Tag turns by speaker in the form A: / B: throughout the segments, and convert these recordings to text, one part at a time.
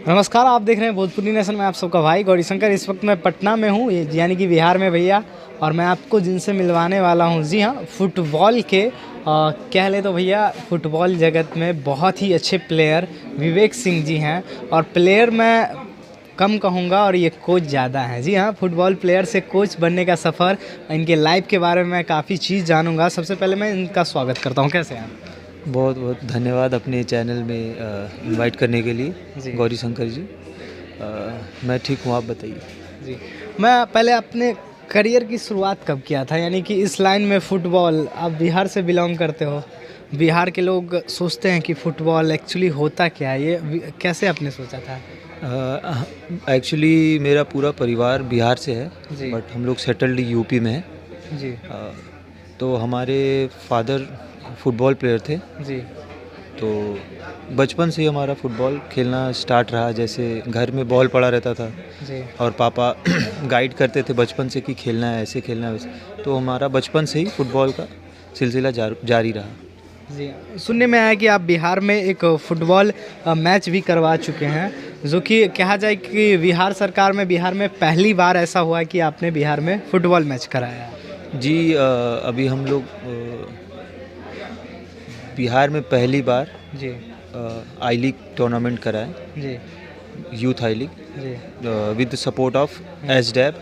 A: नमस्कार, आप देख रहे हैं भोजपुरी नेशन में आप सबका भाई गौरीशंकर। इस वक्त मैं पटना में हूँ, यानी कि बिहार में भैया, और मैं आपको जिनसे मिलवाने वाला हूँ, जी हाँ, फुटबॉल के कह ले तो भैया फुटबॉल जगत में बहुत ही अच्छे प्लेयर विवेक सिंह जी हैं। और प्लेयर मैं कम कहूँगा और ये कोच ज़्यादा हैं। जी हाँ, फुटबॉल प्लेयर से कोच बनने का सफ़र, इनके लाइफ के बारे में मैं काफ़ी चीज़ जानूँगा। सबसे पहले मैं इनका स्वागत करता हूँ। कैसे हैं आप?
B: बहुत बहुत धन्यवाद अपने चैनल में इनवाइट करने के लिए
A: जी।
B: गौरीशंकर जी। मैं ठीक हूँ, आप बताइए।
A: जी, मैं पहले अपने करियर की शुरुआत कब किया था, यानी कि इस लाइन में फ़ुटबॉल, आप बिहार से बिलोंग करते हो, बिहार के लोग सोचते हैं कि फ़ुटबॉल एक्चुअली होता क्या है, ये कैसे आपने सोचा था?
B: एक्चुअली मेरा पूरा परिवार बिहार से है,
A: जी।
B: बट हम लोग सेटल्ड यूपी में हैं।
A: जी।
B: तो हमारे फादर फुटबॉल प्लेयर थे,
A: जी।
B: तो बचपन से ही हमारा फुटबॉल खेलना स्टार्ट रहा। जैसे घर में बॉल पड़ा रहता था
A: जी।
B: और पापा गाइड करते थे बचपन से कि खेलना है, ऐसे खेलना है वैसे, तो हमारा बचपन से ही फुटबॉल का सिलसिला जारी रहा।
A: जी, सुनने में आया कि आप बिहार में एक फ़ुटबॉल मैच भी करवा चुके हैं, जो कि कहा जाए कि बिहार सरकार में बिहार में पहली बार ऐसा हुआ है कि आपने बिहार में फ़ुटबॉल मैच कराया है।
B: जी, अभी हम लोग बिहार में पहली बार
A: जी।
B: आई लीग टूर्नामेंट कराए,
A: जी।
B: यूथ आई लीग,
A: जी।
B: With the support of SDAB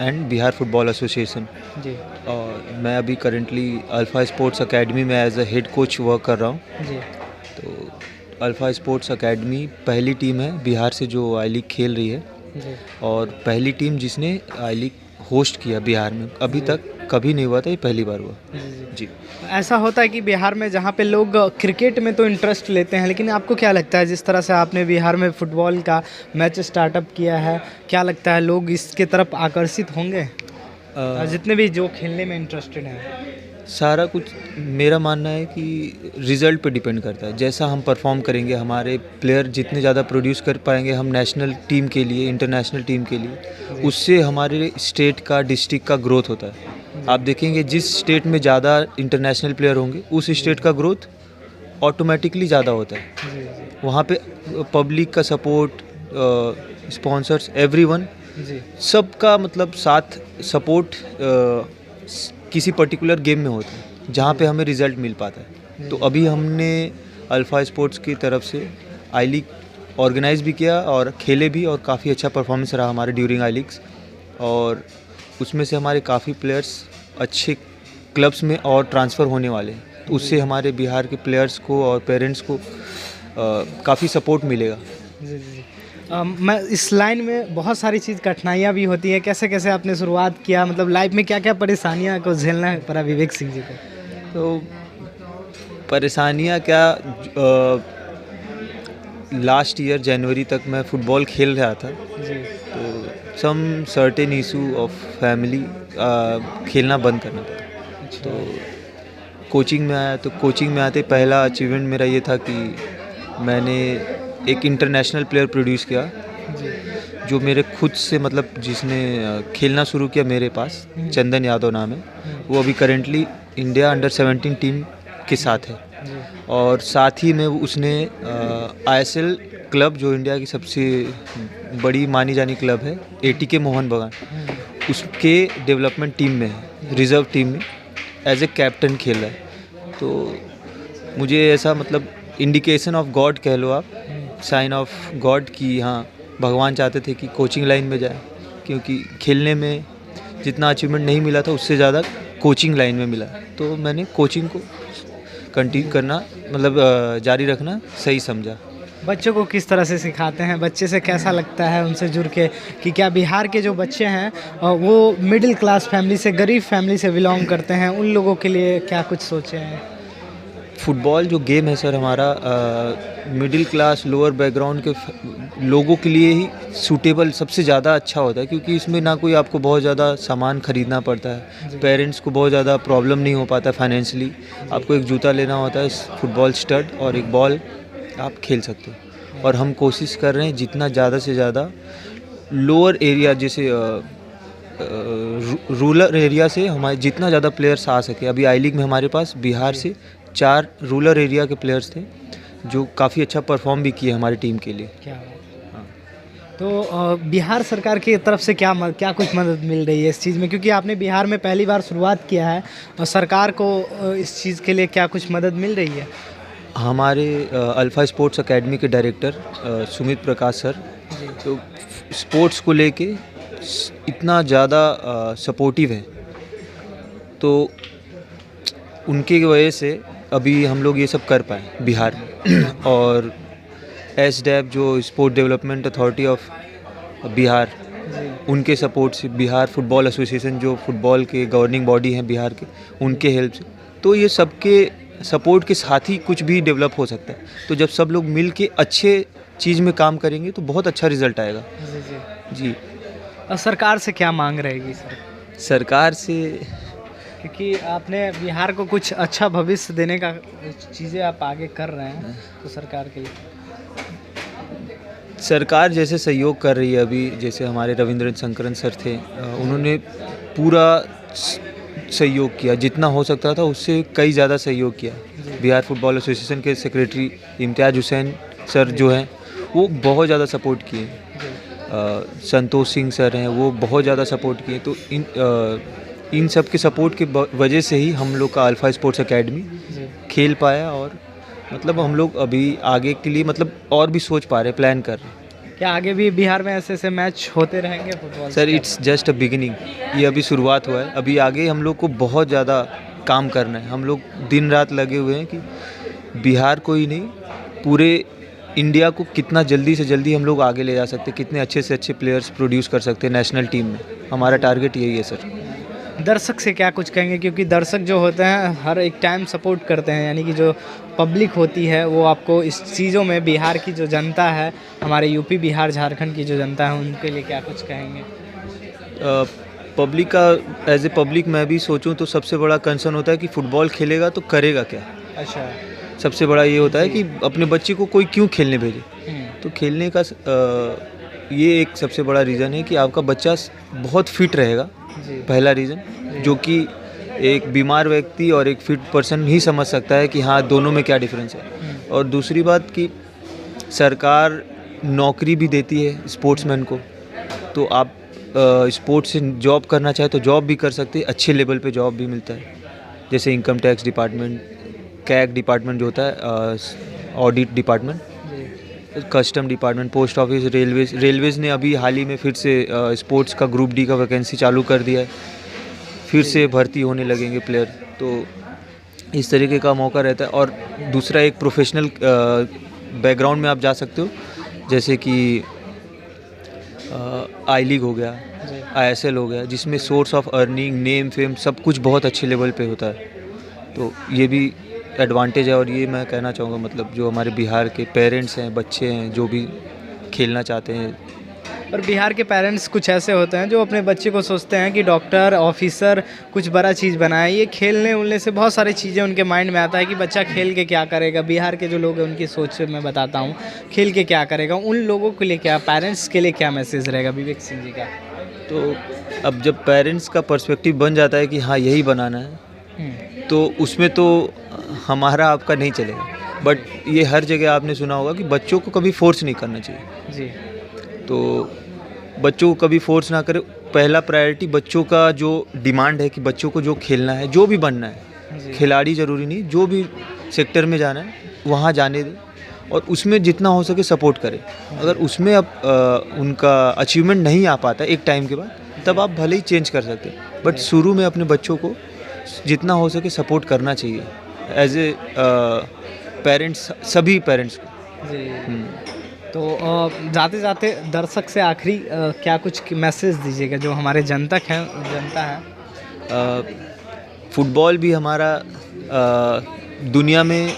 B: and Bihar football association.
A: जी।
B: और मैं अभी करेंटली अल्फ़ा स्पोर्ट्स एकेडमी में as a head coach work कर रहा हूँ।
A: जी।
B: तो अल्फ़ा स्पोर्ट्स एकेडमी पहली टीम है बिहार से जो आई लीग खेल रही है,
A: जी।
B: और पहली टीम जिसने आई लीग होस्ट किया बिहार में। अभी तक कभी नहीं हुआ था, ये पहली बार हुआ। जी।
A: ऐसा होता है कि बिहार में जहाँ पे लोग क्रिकेट में तो इंटरेस्ट लेते हैं, लेकिन आपको क्या लगता है जिस तरह से आपने बिहार में फुटबॉल का मैच स्टार्टअप किया है, क्या लगता है लोग इसके तरफ आकर्षित होंगे, जितने भी जो खेलने में इंटरेस्टेड हैं?
B: सारा कुछ मेरा मानना है कि रिज़ल्ट पे डिपेंड करता है। जैसा हम परफॉर्म करेंगे, हमारे प्लेयर जितने ज़्यादा प्रोड्यूस कर पाएंगे हम नेशनल टीम के लिए, इंटरनेशनल टीम के लिए, उससे हमारे स्टेट का, डिस्ट्रिक्ट का ग्रोथ होता है। आप देखेंगे जिस स्टेट में ज़्यादा इंटरनेशनल प्लेयर होंगे उस स्टेट का ग्रोथ ऑटोमेटिकली ज़्यादा होता है। वहाँ पे पब्लिक का सपोर्ट, स्पॉन्सर्स, एवरीवन,
A: जी।
B: सबका मतलब साथ सपोर्ट किसी पर्टिकुलर गेम में होता है जहाँ पे हमें रिज़ल्ट मिल पाता है। तो अभी हमने अल्फ़ा स्पोर्ट्स की तरफ से आई लीग ऑर्गेनाइज़ भी किया और खेले भी, और काफ़ी अच्छा परफॉर्मेंस रहा हमारे ड्यूरिंग आई लीग्स, और उसमें से हमारे काफ़ी प्लेयर्स अच्छे क्लब्स में और ट्रांसफ़र होने वाले हैं। तो उससे हमारे बिहार के प्लेयर्स को और पेरेंट्स को काफ़ी सपोर्ट मिलेगा।
A: जी। जी। मैं इस लाइन में बहुत सारी चीज़ कठिनाइयाँ भी होती हैं, कैसे कैसे आपने शुरुआत किया, मतलब लाइफ में क्या क्या परेशानियाँ को झेलना पड़ा विवेक सिंह जी को?
B: तो परेशानियाँ क्या, लास्ट ईयर जनवरी तक मैं फ़ुटबॉल खेल रहा था।
A: जी।
B: तो some certain issue of family, खेलना बंद करना पड़ा।
A: अच्छा।
B: तो कोचिंग में आया, तो कोचिंग में आते पहला अचीवमेंट मेरा ये था कि मैंने एक इंटरनेशनल प्लेयर प्रोड्यूस किया,
A: जी।
B: जो मेरे खुद से, मतलब जिसने खेलना शुरू किया मेरे पास, चंदन यादव नाम है। वो अभी करेंटली इंडिया अंडर 17 टीम के साथ है।
A: जी।
B: और साथ ही में उसने आईएसएल क्लब, जो इंडिया की सबसे बड़ी मानी जानी क्लब है, एटीके मोहन बगान, उसके डेवलपमेंट टीम में है, रिज़र्व टीम में एज ए कैप्टन खेल रहा है। तो मुझे ऐसा, मतलब इंडिकेशन ऑफ गॉड कह लो आप, साइन ऑफ गॉड कि हाँ, भगवान चाहते थे कि कोचिंग लाइन में जाए, क्योंकि खेलने में जितना अचीवमेंट नहीं मिला था उससे ज़्यादा कोचिंग लाइन में मिला। तो मैंने कोचिंग को कंटिन्यू करना, मतलब जारी रखना सही समझा।
A: बच्चों को किस तरह से सिखाते हैं, बच्चे से कैसा लगता है उनसे जुड़ के, कि क्या बिहार के जो बच्चे हैं वो मिडिल क्लास फैमिली से, गरीब फैमिली से बिलोंग करते हैं, उन लोगों के लिए क्या कुछ सोचे हैं?
B: फुटबॉल जो गेम है सर हमारा, मिडिल क्लास, लोअर बैकग्राउंड के लोगों के लिए ही सूटेबल सबसे ज़्यादा अच्छा होता है, क्योंकि इसमें ना कोई आपको बहुत ज़्यादा सामान ख़रीदना पड़ता है, पेरेंट्स को बहुत ज़्यादा प्रॉब्लम नहीं हो पाता फाइनेंशियली। आपको एक जूता लेना होता है, फुटबॉल स्टड, और एक बॉल, आप खेल सकते हो। और हम कोशिश कर रहे हैं जितना ज़्यादा से ज़्यादा लोअर एरिया, जैसे रूरल एरिया से हमारे जितना ज़्यादा प्लेयर्स आ सके। अभी आई लीग में हमारे पास बिहार से 4 रूरल एरिया के प्लेयर्स थे जो काफ़ी अच्छा परफॉर्म भी किए हमारी टीम के लिए।
A: क्या?
B: हाँ।
A: तो बिहार सरकार की तरफ से क्या कुछ मदद मिल रही है इस चीज़ में, क्योंकि आपने बिहार में पहली बार शुरुआत किया है, और सरकार को इस चीज़ के लिए क्या कुछ मदद मिल रही है?
B: हमारे अल्फ़ा स्पोर्ट्स एकेडमी के डायरेक्टर सुमित प्रकाश सर
A: जी।
B: तो स्पोर्ट्स को लेके इतना ज़्यादा सपोर्टिव है, तो उनकी वजह से अभी हम लोग ये सब कर पाए बिहार में। और एसडैप जो sport development authority of Bihar,
A: जी।
B: उनके सपोर्ट से, बिहार फुटबॉल एसोसिएशन जो फुटबॉल के गवर्निंग बॉडी हैं बिहार के, उनके हेल्प से, तो ये सबके सपोर्ट के साथ ही कुछ भी डेवलप हो सकता है। तो जब सब लोग मिल के अच्छे चीज़ में काम करेंगे तो बहुत अच्छा रिजल्ट आएगा।
A: जी जी।
B: जी।
A: और सरकार से क्या मांग रहेगी सर?
B: सरकार से
A: क्योंकि आपने बिहार को कुछ अच्छा भविष्य देने का कुछ चीज़ें आप आगे कर रहे हैं, तो सरकार के लिए
B: सरकार जैसे सहयोग कर रही है अभी, जैसे हमारे रविंद्र शंकरन सर थे, उन्होंने पूरा सहयोग किया, जितना हो सकता था उससे कई ज़्यादा सहयोग किया। बिहार फुटबॉल एसोसिएशन के सेक्रेटरी इम्तियाज़ हुसैन सर जो हैं, वो बहुत ज़्यादा सपोर्ट किए। संतोष सिंह सर हैं, वो बहुत ज़्यादा सपोर्ट किए। तो इन सब के सपोर्ट के वजह से ही हम लोग का अल्फ़ा स्पोर्ट्स एकेडमी खेल पाया, और मतलब हम लोग अभी आगे के लिए मतलब और भी सोच पा रहे हैं, प्लान कर रहे हैं।
A: क्या आगे भी बिहार में ऐसे ऐसे मैच होते रहेंगे football?
B: Sir it's just a beginning, ये अभी शुरुआत हुआ है। अभी आगे हम लोग को बहुत ज़्यादा काम करना है। हम लोग दिन रात लगे हुए हैं कि बिहार को ही नहीं, पूरे इंडिया को कितना जल्दी से जल्दी हम लोग आगे ले जा सकते हैं, कितने अच्छे से अच्छे प्लेयर्स प्रोड्यूस कर सकते हैं नेशनल टीम में। हमारा टारगेट यही है सर।
A: दर्शक से क्या कुछ कहेंगे, क्योंकि दर्शक जो होते हैं हर एक टाइम सपोर्ट करते हैं, यानी कि जो पब्लिक होती है वो आपको इस चीज़ों में, बिहार की जो जनता है, हमारे यूपी बिहार झारखंड की जो जनता है, उनके लिए क्या कुछ कहेंगे?
B: पब्लिक का एज ए पब्लिक मैं भी सोचूं तो सबसे बड़ा कंसर्न होता है कि फ़ुटबॉल खेलेगा तो करेगा क्या।
A: अच्छा।
B: सबसे बड़ा ये होता है कि अपने बच्चे को कोई क्यों खेलने भेजे। तो खेलने का ये एक सबसे बड़ा रीज़न है कि आपका बच्चा बहुत फिट रहेगा, पहला रीज़न, जो कि एक बीमार व्यक्ति और एक फिट पर्सन ही समझ सकता है कि हाँ दोनों में क्या डिफरेंस है। और दूसरी बात कि सरकार नौकरी भी देती है स्पोर्ट्समैन को, तो आप स्पोर्ट्स से जॉब करना चाहे तो जॉब भी कर सकते हैं, अच्छे लेवल पे जॉब भी मिलता है, जैसे income tax department, CAG department जो होता है, audit department, custom department, post office, Railways ने अभी हाल ही में फिर से स्पोर्ट्स का ग्रुप डी का वैकेंसी चालू कर दिया है, फिर से भर्ती होने लगेंगे प्लेयर। तो इस तरीके का मौका रहता है। और दूसरा एक प्रोफेशनल बैकग्राउंड में आप जा सकते हो, जैसे कि आई लीग हो गया, ISL हो गया, जिसमें source of earning, name fame सब कुछ बहुत अच्छे लेवल पे होता है। तो ये भी एडवांटेज है। और ये मैं कहना चाहूँगा, मतलब जो हमारे बिहार के पेरेंट्स हैं, बच्चे हैं, जो भी खेलना चाहते हैं।
A: पर बिहार के पेरेंट्स कुछ ऐसे होते हैं जो अपने बच्चे को सोचते हैं कि डॉक्टर, ऑफिसर, कुछ बड़ा चीज़ बनाए। ये खेलने उलने से बहुत सारी चीज़ें उनके माइंड में आता है कि बच्चा खेल के क्या करेगा। बिहार के जो लोग हैं उनकी सोच से मैं बताता हूँ, खेल के क्या करेगा। उन लोगों के लिए क्या, पेरेंट्स के लिए क्या मैसेज रहेगा विवेक सिंह जी का?
B: तो अब जब पेरेंट्स का पर्सपेक्टिव बन जाता है कि हाँ यही बनाना है, तो उसमें तो हमारा आपका नहीं चलेगा। बट ये हर जगह आपने सुना होगा कि बच्चों को कभी फोर्स नहीं करना चाहिए।
A: जी।
B: तो बच्चों को कभी फोर्स ना करें। पहला प्रायोरिटी बच्चों का जो डिमांड है कि बच्चों को जो खेलना है, जो भी बनना है, खिलाड़ी ज़रूरी नहीं, जो भी सेक्टर में जाना है वहाँ जाने दें, और उसमें जितना हो सके सपोर्ट करें। अगर उसमें अब उनका अचीवमेंट नहीं आ पाता एक टाइम के बाद, तब आप भले ही चेंज कर सकते हैं, बट शुरू में अपने बच्चों को जितना हो सके सपोर्ट करना चाहिए एज ए पेरेंट्स, सभी पेरेंट्स को।
A: तो जाते जाते दर्शक से आखिरी क्या कुछ मैसेज दीजिएगा जो हमारे जनता है?
B: फुटबॉल भी हमारा दुनिया में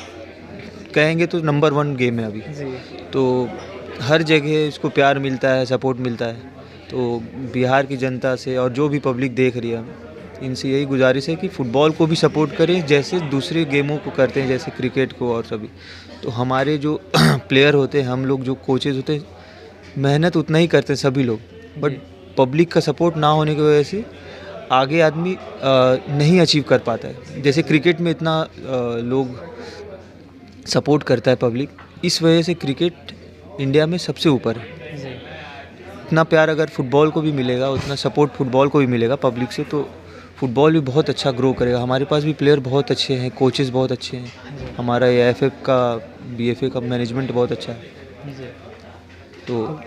B: कहेंगे तो नंबर 1 गेम है अभी। तो हर जगह इसको प्यार मिलता है, सपोर्ट मिलता है। तो बिहार की जनता से और जो भी पब्लिक देख रही है, इनसे यही गुजारिश है कि फ़ुटबॉल को भी सपोर्ट करें जैसे दूसरे गेमों को करते हैं, जैसे क्रिकेट को और सभी। तो हमारे जो प्लेयर होते हैं, हम लोग जो कोचेज़ होते हैं, मेहनत उतना ही करते हैं सभी लोग, बट पब्लिक का सपोर्ट ना होने की वजह से आगे आदमी नहीं अचीव कर पाता है। जैसे क्रिकेट में इतना लोग सपोर्ट करता है पब्लिक, इस वजह से क्रिकेट इंडिया में सबसे ऊपर है। उतना प्यार अगर फुटबॉल को भी मिलेगा, उतना सपोर्ट फुटबॉल को भी मिलेगा पब्लिक से, तो फुटबॉल भी बहुत अच्छा ग्रो करेगा। हमारे पास भी प्लेयर बहुत अच्छे हैं, कोचेस बहुत अच्छे हैं, हमारा ये एफ का BFA का मैनेजमेंट बहुत अच्छा है।
A: जी
B: तो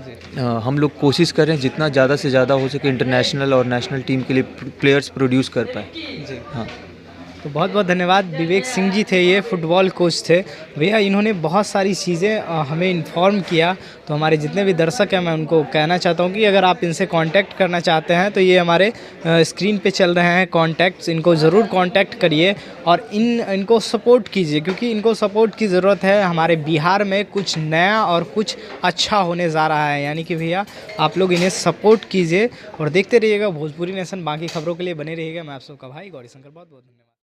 A: जी
B: हम लोग कोशिश कर रहे हैं जितना ज़्यादा से ज़्यादा हो सके इंटरनेशनल और नेशनल टीम के लिए प्लेयर्स प्रोड्यूस कर पाए।
A: जी।
B: हाँ,
A: तो बहुत बहुत धन्यवाद। विवेक सिंह जी थे, ये फुटबॉल कोच थे भैया। इन्होंने बहुत सारी चीज़ें हमें इन्फॉर्म किया। तो हमारे जितने भी दर्शक हैं, मैं उनको कहना चाहता हूँ कि अगर आप इनसे कांटेक्ट करना चाहते हैं तो ये हमारे स्क्रीन पे चल रहे हैं कॉन्टैक्ट्स, इनको ज़रूर कांटेक्ट करिए और इनको सपोर्ट कीजिए, क्योंकि इनको सपोर्ट की ज़रूरत है। हमारे बिहार में कुछ नया और कुछ अच्छा होने जा रहा है, यानी कि भैया आप लोग इन्हें सपोर्ट कीजिए और देखते रहिएगा भोजपुरी नेशन। बाकी खबरों के लिए बने रहिएगा। मैं आप सबका भाई गौरी शंकर, बहुत बहुत धन्यवाद।